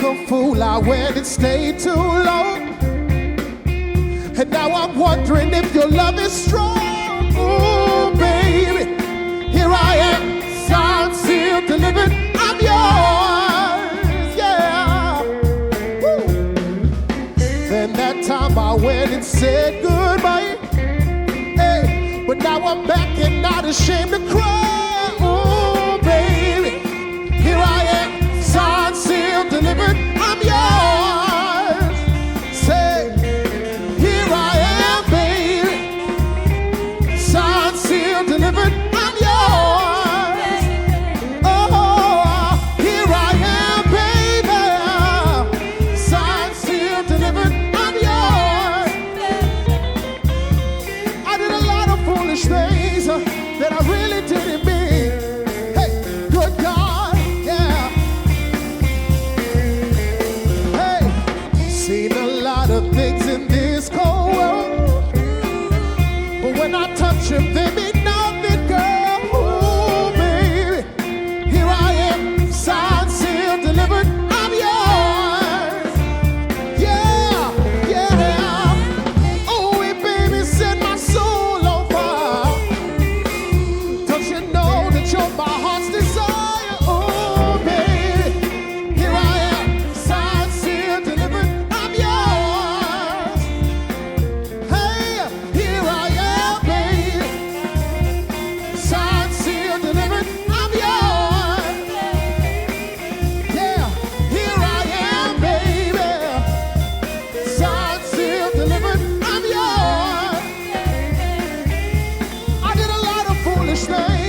a fool, I went and stayed too long. And now I'm wondering if your love is strong. Oh, baby, here I am, signed, sealed, delivered, I'm yours, yeah. Woo. Then that time I went and said goodbye. Hey, but now I'm back and not ashamed to cry. Oh, baby, here I am, signed, sealed, delivered, I'm yours. Say, here I am, baby, signed, sealed, delivered, I'm yours. Oh, here I am, baby, signed, sealed, delivered, I'm yours. I did a lot of foolish things that I really didn't mean. Hey, good God, yeah. Hey, seen a lot of things in this cold world, but when I touch him, they mean nothing, girl. Oh, baby, here I am, signed, sealed, delivered, I'm yours. Yeah, yeah. Oh, and baby, set my soul on fire. Don't you know that you're my heart's desire? Oh, baby, here I am, signed, sealed, delivered, I'm yours. Hey, here I am, baby, signed, sealed, delivered, I'm yours. Yeah, here I am, baby, signed, sealed, delivered, I'm yours. I did a lot of foolish things